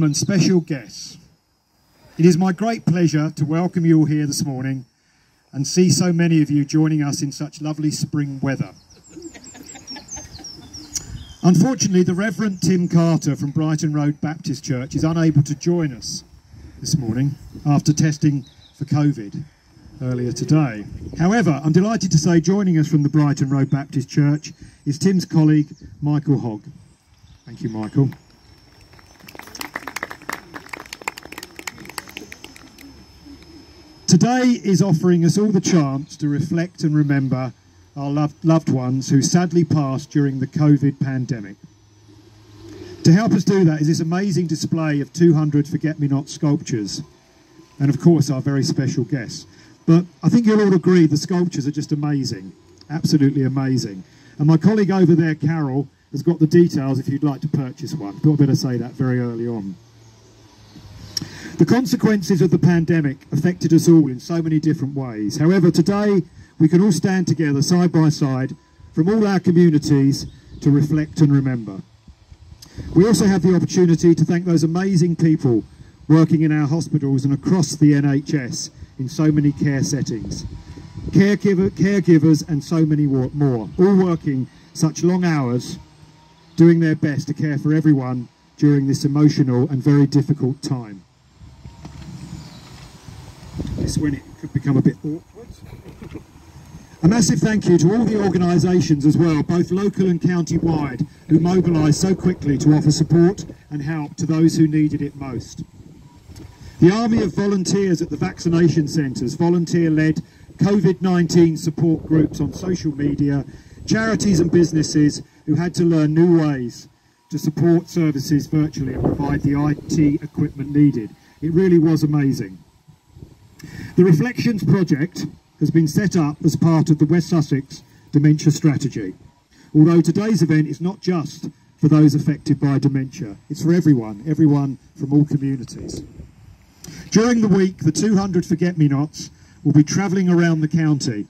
And special guests. It is my great pleasure to welcome you all here this morning and see so many of you joining us in such lovely spring weather. Unfortunately, the Reverend Tim Carter from Brighton Road Baptist Church is unable to join us this morning after testing for COVID earlier today. However, I'm delighted to say joining us from the Brighton Road Baptist Church is Tim's colleague, Michael Hogg. Thank you, Michael. Today is offering us all the chance to reflect and remember our loved ones who sadly passed during the COVID pandemic. To help us do that is this amazing display of 200 Forget-Me-Not sculptures, and of course our very special guests. But I think you'll all agree the sculptures are just amazing, absolutely amazing. And my colleague over there, Carol, has got the details if you'd like to purchase one. Thought I'd better say that very early on. The consequences of the pandemic affected us all in so many different ways. However, today we can all stand together side by side from all our communities to reflect and remember. We also have the opportunity to thank those amazing people working in our hospitals and across the NHS in so many care settings. Caregivers and so many more, all working such long hours, doing their best to care for everyone during this emotional and very difficult time. This is when it could become a bit awkward. A massive thank you to all the organisations as well, both local and county-wide, who mobilised so quickly to offer support and help to those who needed it most. The army of volunteers at the vaccination centres, volunteer-led COVID-19 support groups on social media, charities and businesses who had to learn new ways to support services virtually and provide the IT equipment needed. It really was amazing. The Reflections Project has been set up as part of the West Sussex Dementia Strategy. Although today's event is not just for those affected by dementia, it's for everyone from all communities. During the week, the 200 Forget-Me-Nots will be travelling around the county,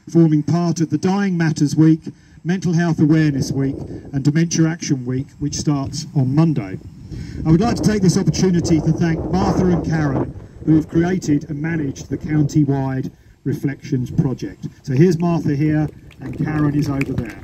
forming part of the Dying Matters Week, Mental Health Awareness Week and Dementia Action Week, which starts on Monday. I would like to take this opportunity to thank Martha and Karen, who have created and managed the county-wide Reflections project. So here's Martha here and Karen is over there.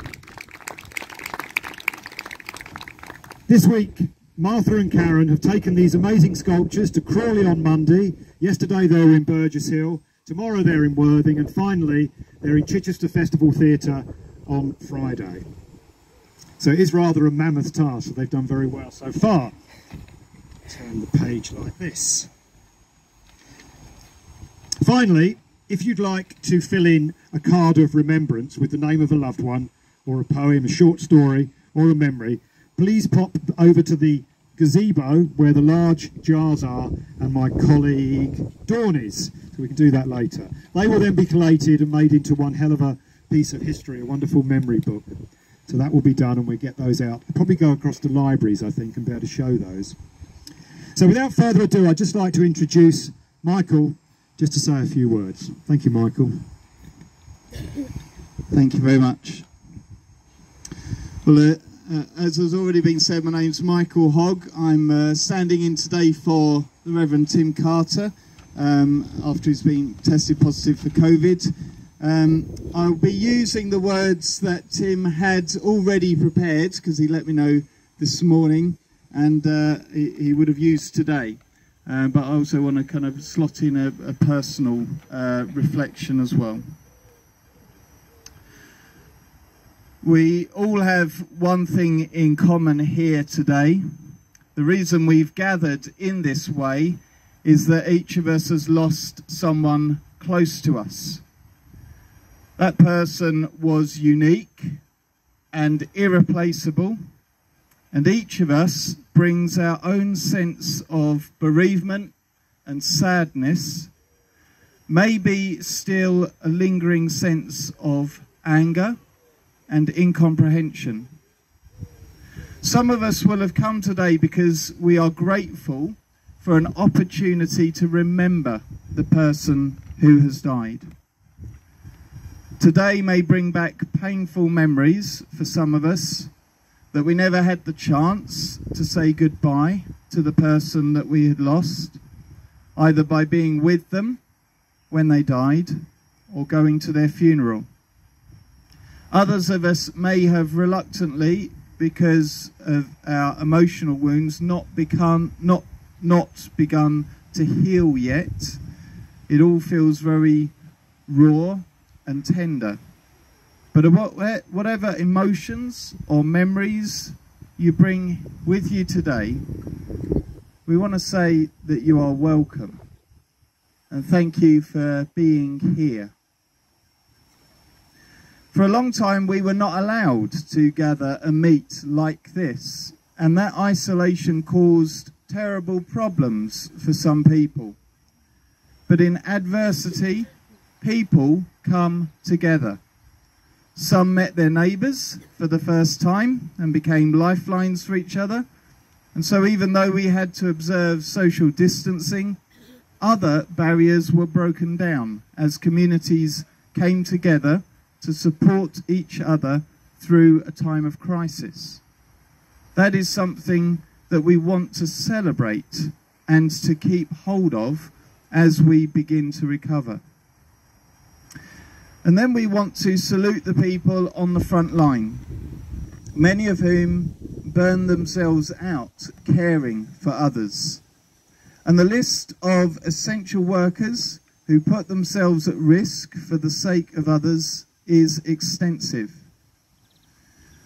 This week, Martha and Karen have taken these amazing sculptures to Crawley on Monday. Yesterday they were in Burgess Hill, tomorrow they're in Worthing, and finally they're in Chichester Festival Theatre on Friday. So it is rather a mammoth task, so they've done very well so far. Turn the page like this. Finally, if you'd like to fill in a card of remembrance with the name of a loved one, or a poem, a short story, or a memory, please pop over to the gazebo where the large jars are and my colleague Dawn is. So we can do that later. They will then be collated and made into one hell of a piece of history, a wonderful memory book. So that will be done and we'll get those out. We'll probably go across to libraries, I think, and be able to show those. So without further ado, I'd just like to introduce Michael just to say a few words. Thank you, Michael. Thank you very much. Well, as has already been said, my name's Michael Hogg. I'm standing in today for the Reverend Tim Carter after he's been tested positive for COVID. I'll be using the words that Tim had already prepared because he let me know this morning and he would have used today. But I also want to kind of slot in a personal reflection as well. We all have one thing in common here today. The reason we've gathered in this way is that each of us has lost someone close to us. That person was unique and irreplaceable, and each of us brings our own sense of bereavement and sadness, maybe still a lingering sense of anger and incomprehension. Some of us will have come today because we are grateful for an opportunity to remember the person who has died. Today may bring back painful memories for some of us, that we never had the chance to say goodbye, to the person that we had lost, either by being with them when they died or going to their funeral. Others of us may have reluctantly, because of our emotional wounds, not begun to heal yet. It all feels very raw and tender. But whatever emotions or memories you bring with you today, we want to say that you are welcome. And thank you for being here. For a long time we were not allowed to gather and meet like this, and that isolation caused terrible problems for some people. But in adversity, people come together. Some met their neighbours for the first time and became lifelines for each other. And so even though we had to observe social distancing, other barriers were broken down as communities came together to support each other through a time of crisis. That is something that we want to celebrate and to keep hold of as we begin to recover. And then we want to salute the people on the front line, many of whom burn themselves out caring for others. And the list of essential workers who put themselves at risk for the sake of others is extensive.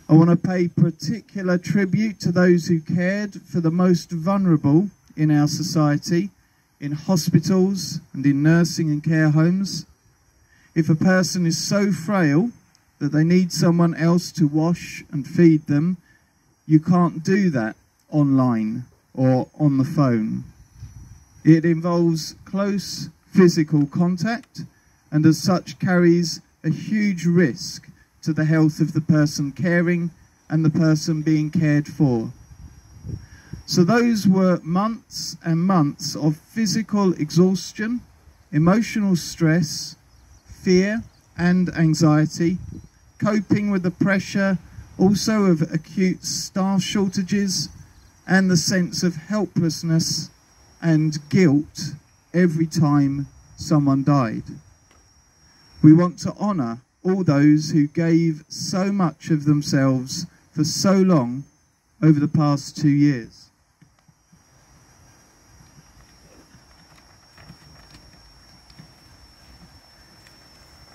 I want to pay particular tribute to those who cared for the most vulnerable in our society, in hospitals and in nursing and care homes. If a person is so frail that they need someone else to wash and feed them, you can't do that online or on the phone. It involves close physical contact and as such carries a huge risk to the health of the person caring and the person being cared for. So those were months and months of physical exhaustion, emotional stress, fear and anxiety, coping with the pressure also of acute staff shortages and the sense of helplessness and guilt every time someone died. We want to honour all those who gave so much of themselves for so long over the past 2 years.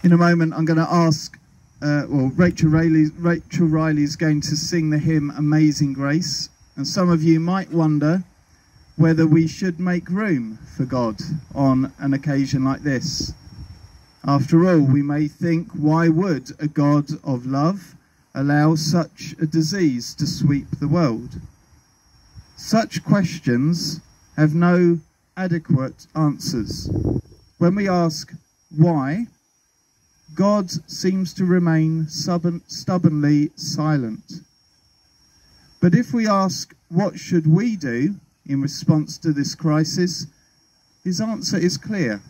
In a moment I'm going to ask, Rachel Riley is going to sing the hymn Amazing Grace, and some of you might wonder whether we should make room for God on an occasion like this. After all, we may think, why would a God of love allow such a disease to sweep the world? Such questions have no adequate answers. When we ask why, God seems to remain stubbornly silent. But if we ask what should we do in response to this crisis, his answer is clear.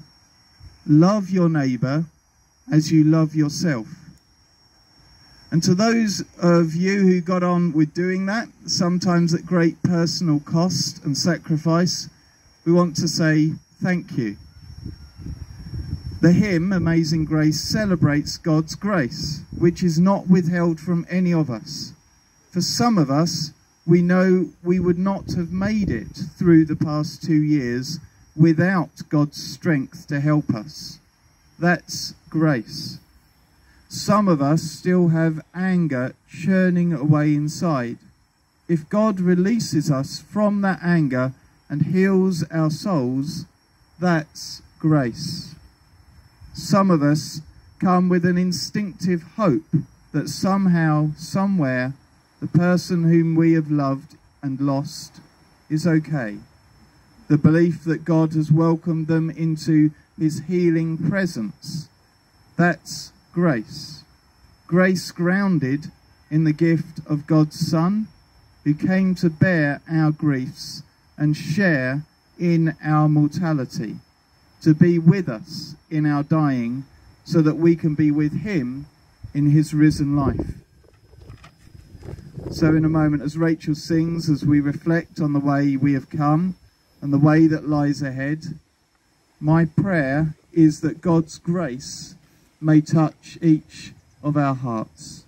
Love your neighbour as you love yourself. And to those of you who got on with doing that, sometimes at great personal cost and sacrifice, we want to say thank you. The hymn, Amazing Grace, celebrates God's grace, which is not withheld from any of us. For some of us, we know we would not have made it through the past 2 years without God's strength to help us. That's grace. Some of us still have anger churning away inside. If God releases us from that anger and heals our souls, that's grace. Some of us come with an instinctive hope that somehow, somewhere, the person whom we have loved and lost is okay. The belief that God has welcomed them into his healing presence. That's grace. Grace grounded in the gift of God's Son, who came to bear our griefs and share in our mortality, to be with us in our dying, so that we can be with him in his risen life. So in a moment, as Rachel sings, as we reflect on the way we have come and the way that lies ahead, my prayer is that God's grace may touch each of our hearts.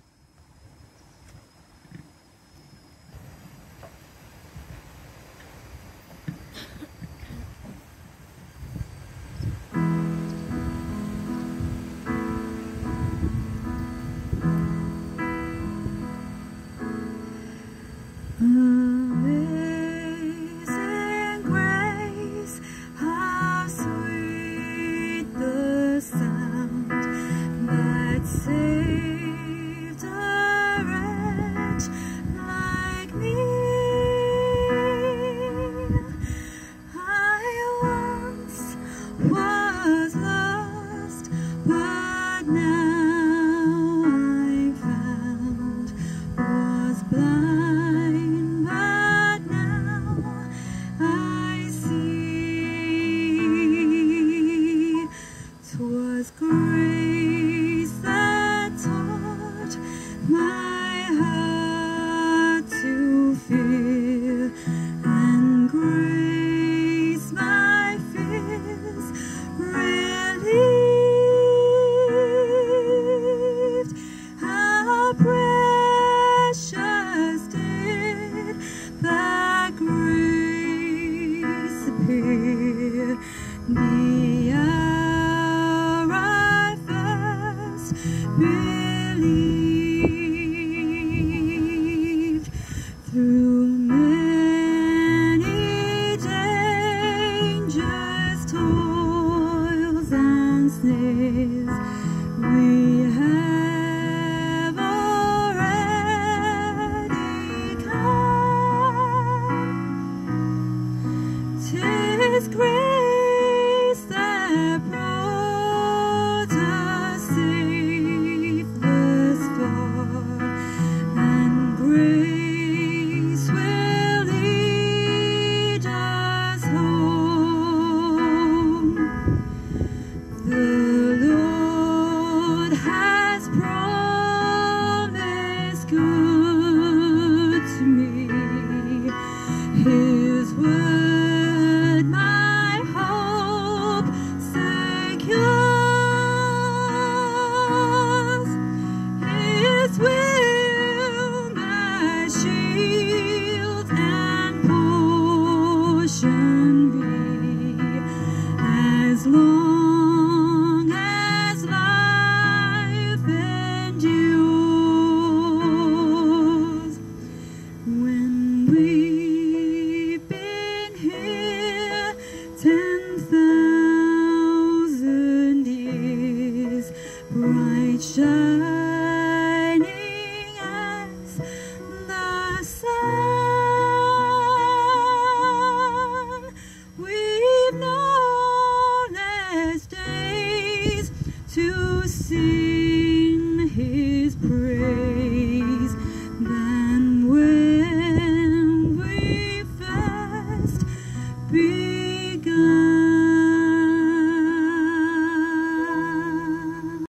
Amazing grace, how sweet the sound that saved a wretch like me. I once was lost, but now I'm found, was blind, but now I see. 'Twas grace that taught my heart to fear, and grace my fears relieved. How precious did that grace appear the hour I first believed. Through many dangers, toils and snares, we have already come. 'Tis grace